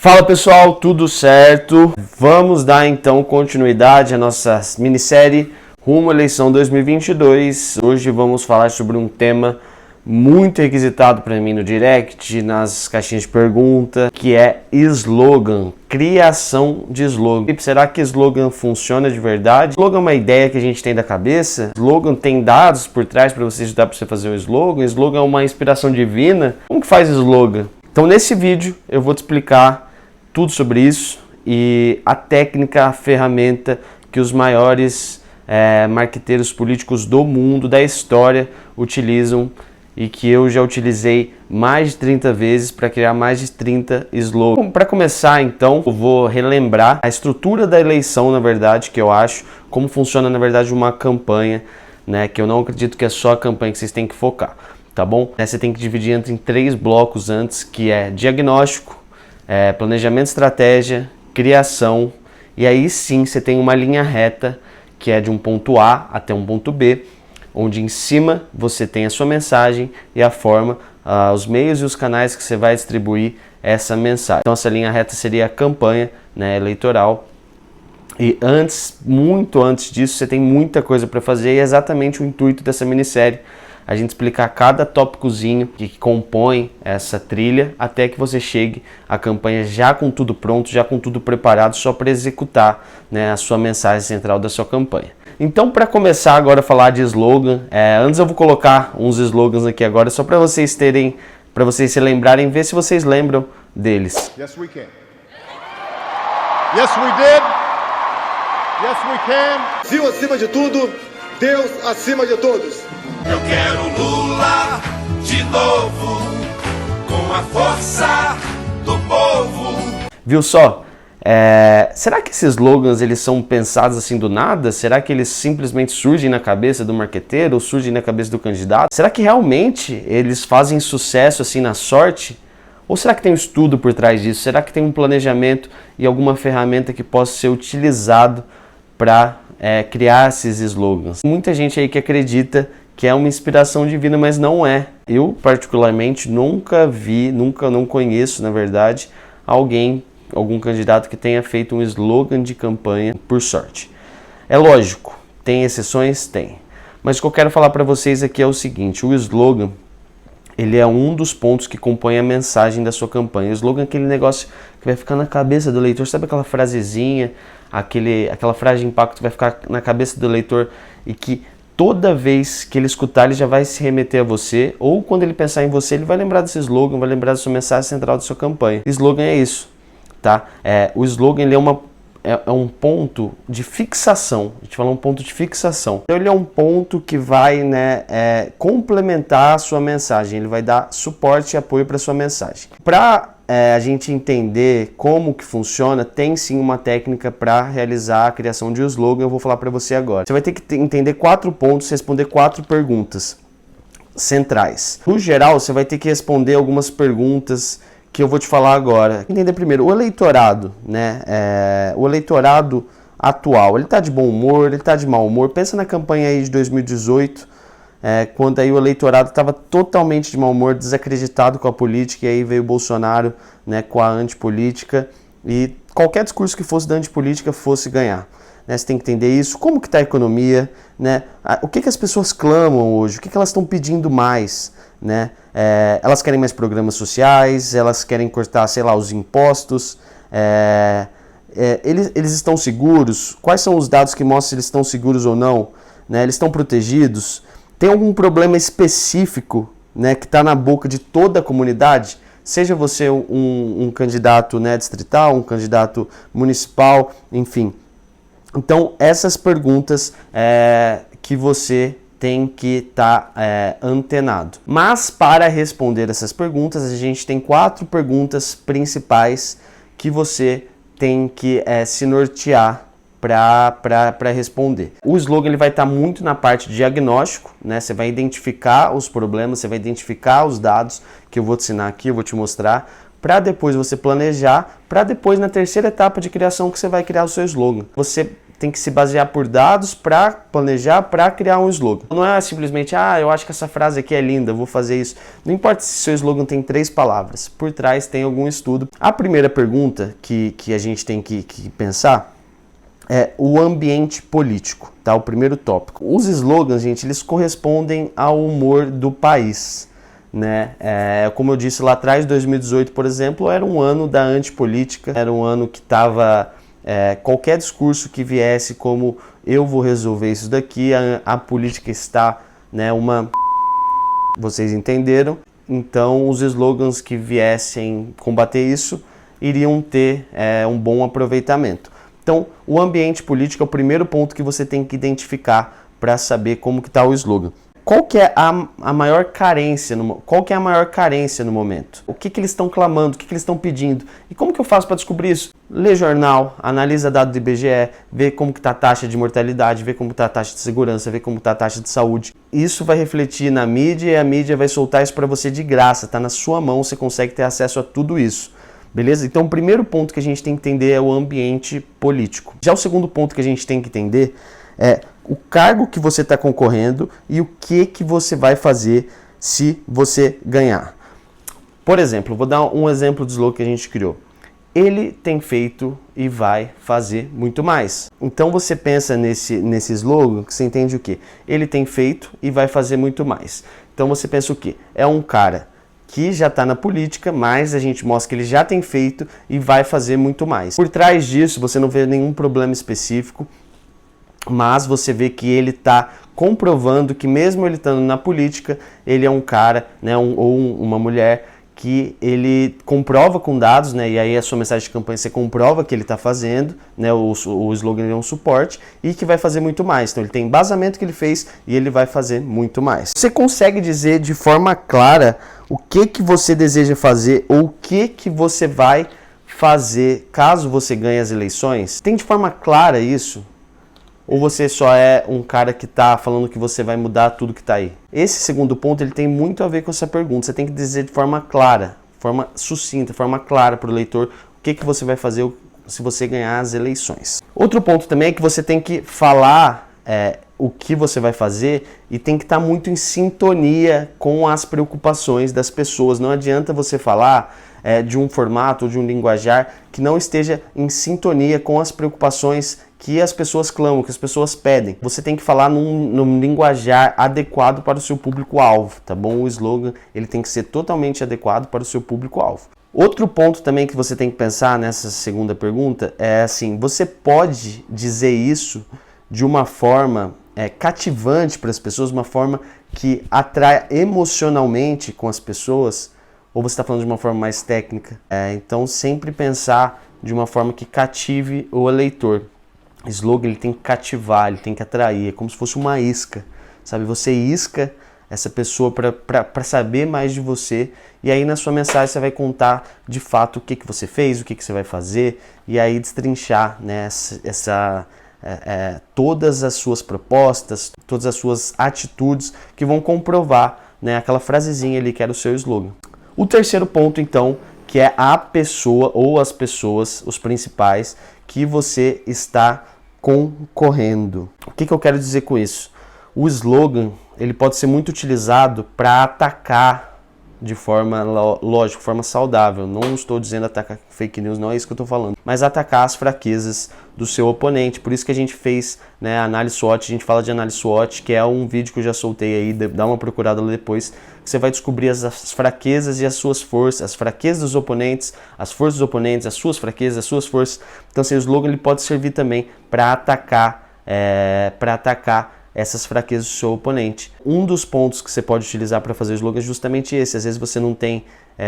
Fala pessoal, tudo certo? Vamos dar então continuidade à nossa minissérie rumo à eleição 2022. Hoje vamos falar sobre um tema muito requisitado para mim no direct, nas caixinhas de pergunta, que é slogan, criação de slogan. Será que slogan funciona de verdade? Slogan é uma ideia que a gente tem da cabeça? Slogan tem dados por trás para você ajudar para você fazer um slogan? Slogan é uma inspiração divina? Como que faz slogan? Então nesse vídeo eu vou te explicar tudo sobre isso e a técnica, a ferramenta que os maiores marqueteiros políticos do mundo, da história, utilizam e que eu já utilizei mais de 30 vezes para criar mais de 30 slogans. Para começar, então, eu vou relembrar a estrutura da eleição, na verdade, que eu acho, como funciona, na verdade, uma campanha, né, que eu não acredito que é só a campanha que vocês têm que focar, tá bom? Você tem que dividir em 3 blocos antes, que é diagnóstico, planejamento, estratégia, criação, e aí sim você tem uma linha reta, que é de um ponto A até um ponto B, onde em cima você tem a sua mensagem e a forma, os meios e os canais que você vai distribuir essa mensagem. Então essa linha reta seria a campanha, né, eleitoral. E antes, muito antes disso, você tem muita coisa para fazer e é exatamente o intuito dessa minissérie. A gente explicar cada tópicozinho que compõe essa trilha até que você chegue à campanha já com tudo pronto, já com tudo preparado, só para executar, né, a sua mensagem central da sua campanha. Então, para começar agora a falar de slogan, antes eu vou colocar uns slogans aqui agora, só para vocês terem, para vocês se lembrarem, ver se vocês lembram deles. Yes, we can. Yes, we did. Yes, we can. Brasil acima de tudo, Deus acima de todos. Eu quero Lula de novo, com a força do povo. Viu só? Será que esses slogans eles são pensados assim do nada? Será que eles simplesmente surgem na cabeça do marqueteiro ou surgem na cabeça do candidato? Será que realmente eles fazem sucesso assim na sorte? Ou será que tem um estudo por trás disso? Será que tem um planejamento e alguma ferramenta que possa ser utilizado para criar esses slogans? Muita gente aí que acredita que é uma inspiração divina, mas não é. Eu particularmente nunca vi, não conheço na verdade, algum candidato que tenha feito um slogan de campanha por sorte. É lógico, tem exceções? Tem. Mas o que eu quero falar para vocês aqui é o seguinte, o slogan, ele é um dos pontos que compõe a mensagem da sua campanha. O slogan é aquele negócio que vai ficar na cabeça do leitor, sabe aquela frasezinha, aquela frase de impacto que vai ficar na cabeça do leitor e que toda vez que ele escutar, ele já vai se remeter a você, ou quando ele pensar em você, ele vai lembrar desse slogan, vai lembrar da sua mensagem central da sua campanha. Slogan é isso. Tá? O slogan ele é um ponto de fixação. A gente fala um ponto de fixação. Então, ele é um ponto que vai, né, complementar a sua mensagem. Ele vai dar suporte e apoio para a sua mensagem. Para a gente entender como que funciona, tem sim uma técnica para realizar a criação de um slogan. Eu vou falar para você agora. Você vai ter que entender 4 pontos, responder 4 perguntas centrais. No geral, você vai ter que responder algumas perguntas que eu vou te falar agora. Entender primeiro, o eleitorado, né? O eleitorado atual, ele tá de bom humor, ele tá de mau humor. Pensa na campanha aí de 2018, quando aí o eleitorado estava totalmente de mau humor, desacreditado com a política, e aí veio o Bolsonaro, né, com a antipolítica, e qualquer discurso que fosse da antipolítica fosse ganhar. Né? Você tem que entender isso, como que está a economia, né? O que as pessoas clamam hoje, o que elas estão pedindo mais, né? Elas querem mais programas sociais, elas querem cortar, sei lá, os impostos, eles estão seguros? Quais são os dados que mostram se eles estão seguros ou não? Né? Eles estão protegidos? Tem algum problema específico, né, que está na boca de toda a comunidade? Seja você um candidato, né, distrital, um candidato municipal, enfim. Então, essas perguntas que você tem que estar antenado. Mas para responder essas perguntas, a gente tem 4 perguntas principais que você tem que se nortear para responder. O slogan ele vai estar muito na parte de diagnóstico, né? Você vai identificar os problemas, você vai identificar os dados que eu vou te ensinar aqui, eu vou te mostrar, para depois você planejar, para depois na terceira etapa de criação que você vai criar o seu slogan. Você tem que se basear por dados para planejar, para criar um slogan. Não é simplesmente, eu acho que essa frase aqui é linda, vou fazer isso. Não importa se seu slogan tem 3 palavras, por trás tem algum estudo. A primeira pergunta que a gente tem que pensar é o ambiente político, tá? O primeiro tópico. Os slogans, gente, eles correspondem ao humor do país, né? Como eu disse lá atrás, 2018, por exemplo, era um ano da antipolítica, era um ano que estava... qualquer discurso que viesse como eu vou resolver isso daqui, a política está, né, vocês entenderam? Então os slogans que viessem combater isso iriam ter um bom aproveitamento. Então o ambiente político é o primeiro ponto que você tem que identificar para saber como que está o slogan. Qual que é a maior carência? Qual que é a maior carência no momento? O que eles estão clamando? O que eles estão pedindo? E como que eu faço para descobrir isso? Lê jornal, analisa dados do IBGE, vê como que está a taxa de mortalidade, vê como está a taxa de segurança, vê como está a taxa de saúde. Isso vai refletir na mídia e a mídia vai soltar isso para você de graça. Está na sua mão, você consegue ter acesso a tudo isso. Beleza? Então o primeiro ponto que a gente tem que entender é o ambiente político. Já o segundo ponto que a gente tem que entender é o cargo que você está concorrendo e o que você vai fazer se você ganhar. Por exemplo, vou dar um exemplo de slogan que a gente criou. Ele tem feito e vai fazer muito mais. Então você pensa nesse slogan, que você entende o quê? Ele tem feito e vai fazer muito mais. Então você pensa o quê? É um cara que já está na política, mas a gente mostra que ele já tem feito e vai fazer muito mais. Por trás disso, você não vê nenhum problema específico, mas você vê que ele está comprovando que mesmo ele estando na política, ele é um cara, né, ou uma mulher que ele comprova com dados, né, e aí a sua mensagem de campanha você comprova que ele está fazendo, né, o slogan é um suporte e que vai fazer muito mais. Então ele tem embasamento que ele fez e ele vai fazer muito mais. Você consegue dizer de forma clara o que você deseja fazer ou o que você vai fazer caso você ganhe as eleições? Tem de forma clara isso? Ou você só é um cara que está falando que você vai mudar tudo que está aí? Esse segundo ponto ele tem muito a ver com essa pergunta. Você tem que dizer de forma clara, forma sucinta, forma clara para o leitor o que você vai fazer se você ganhar as eleições. Outro ponto também é que você tem que falar o que você vai fazer e tem que estar muito em sintonia com as preocupações das pessoas. Não adianta você falar de um formato ou de um linguajar que não esteja em sintonia com as preocupações que as pessoas clamam, que as pessoas pedem. Você tem que falar num linguajar adequado para o seu público-alvo, tá bom? O slogan ele tem que ser totalmente adequado para o seu público-alvo. Outro ponto também que você tem que pensar nessa segunda pergunta é assim, você pode dizer isso de uma forma cativante para as pessoas, uma forma que atrai emocionalmente com as pessoas, ou você está falando de uma forma mais técnica? Então sempre pensar de uma forma que cative o eleitor. Slogan ele tem que cativar, ele tem que atrair, é como se fosse uma isca, sabe? Você isca essa pessoa para saber mais de você e aí na sua mensagem você vai contar de fato o que você fez, o que você vai fazer e aí destrinchar, né, todas as suas propostas, todas as suas atitudes que vão comprovar, né, aquela frasezinha ali que era o seu slogan. O terceiro ponto então, que é a pessoa ou as pessoas, os principais, que você está concorrendo. O que eu quero dizer com isso? O slogan ele pode ser muito utilizado para atacar de forma, lógico, forma saudável. Não estou dizendo atacar fake news, não é isso que eu estou falando. Mas atacar as fraquezas do seu oponente. Por isso que a gente fez, né, análise SWOT, a gente fala de análise SWOT, que é um vídeo que eu já soltei aí, dá uma procurada lá depois, que você vai descobrir as fraquezas e as suas forças, as fraquezas dos oponentes, as forças dos oponentes, as suas fraquezas, as suas forças. Então, assim, o slogan ele pode servir também para atacar essas fraquezas do seu oponente. Um dos pontos que você pode utilizar para fazer o slogan é justamente esse. Às vezes você não tem,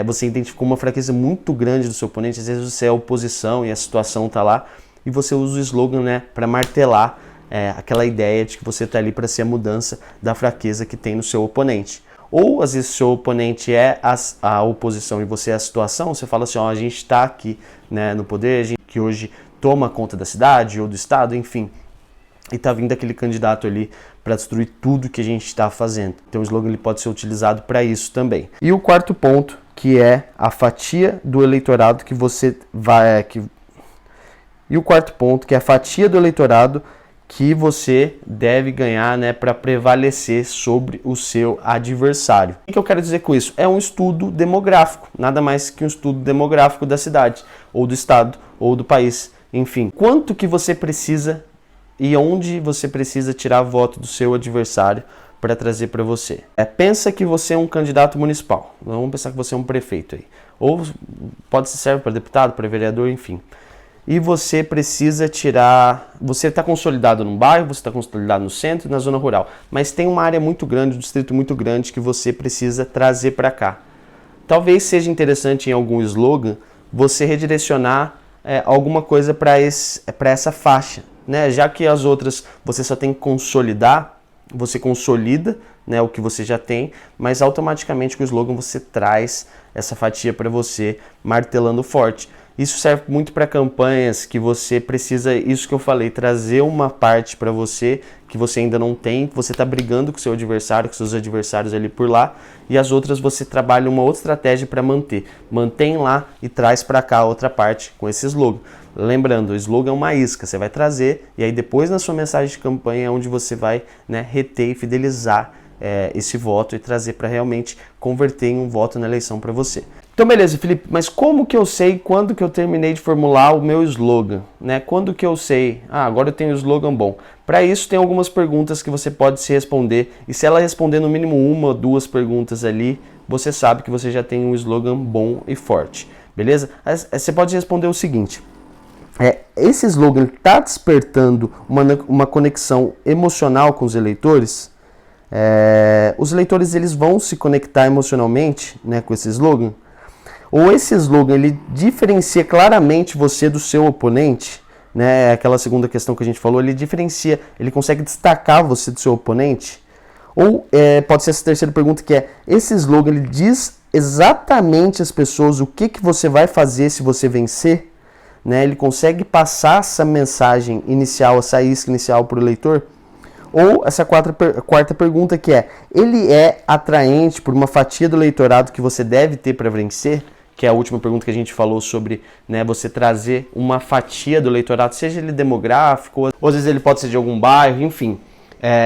você identificou uma fraqueza muito grande do seu oponente, às vezes você é oposição e a situação está lá, e você usa o slogan, né, para martelar aquela ideia de que você está ali para ser a mudança da fraqueza que tem no seu oponente. Ou às vezes o seu oponente é a oposição e você é a situação, você fala assim, ó, a gente está aqui, né, no poder, a gente que hoje toma conta da cidade ou do estado, enfim, e tá vindo aquele candidato ali para destruir tudo que a gente está fazendo. Então o slogan ele pode ser utilizado para isso também. E o quarto ponto, que é a fatia do eleitorado que você vai E o quarto ponto, que é a fatia do eleitorado que você deve ganhar, né, para prevalecer sobre o seu adversário. O que eu quero dizer com isso? É um estudo demográfico, nada mais que um estudo demográfico da cidade, ou do estado, ou do país, enfim. Quanto que você precisa e onde você precisa tirar voto do seu adversário para trazer para você. Pensa que você é um candidato municipal, vamos pensar que você é um prefeito aí, ou pode ser serve para deputado, para vereador, enfim. E você precisa tirar... Você está consolidado num bairro, você está consolidado no centro e na zona rural. Mas tem uma área muito grande, um distrito muito grande que você precisa trazer para cá. Talvez seja interessante em algum slogan você redirecionar alguma coisa para essa faixa, né? Já que as outras você só tem que consolidar, você consolida, né, o que você já tem, mas automaticamente com o slogan você traz essa fatia para você, martelando forte. Isso serve muito para campanhas que você precisa, isso que eu falei, trazer uma parte para você que você ainda não tem, que você está brigando com seu adversário, com seus adversários ali por lá, e as outras você trabalha uma outra estratégia para manter. Mantém lá e traz para cá a outra parte com esse slogan. Lembrando, o slogan é uma isca, você vai trazer, e aí depois na sua mensagem de campanha é onde você vai, né, reter e fidelizar esse voto e trazer para realmente converter em um voto na eleição para você. Então beleza, Felipe, mas como que eu sei quando que eu terminei de formular o meu slogan, né? Quando que eu sei, agora eu tenho um slogan bom? Para isso tem algumas perguntas que você pode se responder, e se ela responder no mínimo uma ou duas perguntas ali, você sabe que você já tem um slogan bom e forte, beleza? Você pode responder o seguinte: esse slogan está despertando uma conexão emocional com os eleitores? Os eleitores eles vão se conectar emocionalmente, né, com esse slogan? Ou esse slogan ele diferencia claramente você do seu oponente, né? Aquela segunda questão que a gente falou, ele diferencia, ele consegue destacar você do seu oponente? Ou pode ser essa terceira pergunta, que é: esse slogan ele diz exatamente às pessoas o que você vai fazer se você vencer, né? Ele consegue passar essa mensagem inicial, essa isca inicial para o eleitor? Ou essa quarta pergunta, que é: ele é atraente por uma fatia do eleitorado que você deve ter para vencer? Que é a última pergunta que a gente falou sobre, né, você trazer uma fatia do eleitorado, seja ele demográfico, ou às vezes ele pode ser de algum bairro, enfim.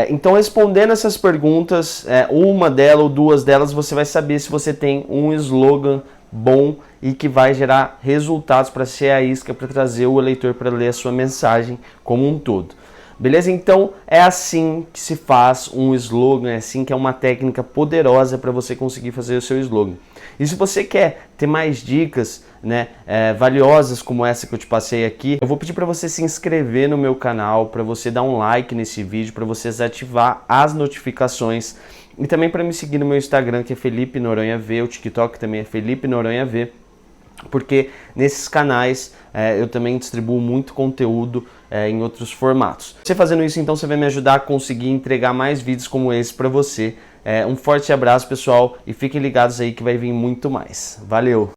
Então, respondendo essas perguntas, uma delas ou duas delas, você vai saber se você tem um slogan bom e que vai gerar resultados para ser a isca, para trazer o eleitor para ler a sua mensagem como um todo. Beleza? Então é assim que se faz um slogan, é assim que é uma técnica poderosa para você conseguir fazer o seu slogan. E se você quer ter mais dicas, né, valiosas como essa que eu te passei aqui, eu vou pedir para você se inscrever no meu canal, para você dar um like nesse vídeo, para você ativar as notificações e também para me seguir no meu Instagram, que é Felipe Noronha V, o TikTok também é Felipe Noronha V, porque nesses canais eu também distribuo muito conteúdo em outros formatos. Você fazendo isso, então, você vai me ajudar a conseguir entregar mais vídeos como esse para você. Um forte abraço, pessoal, e fiquem ligados aí que vai vir muito mais. Valeu!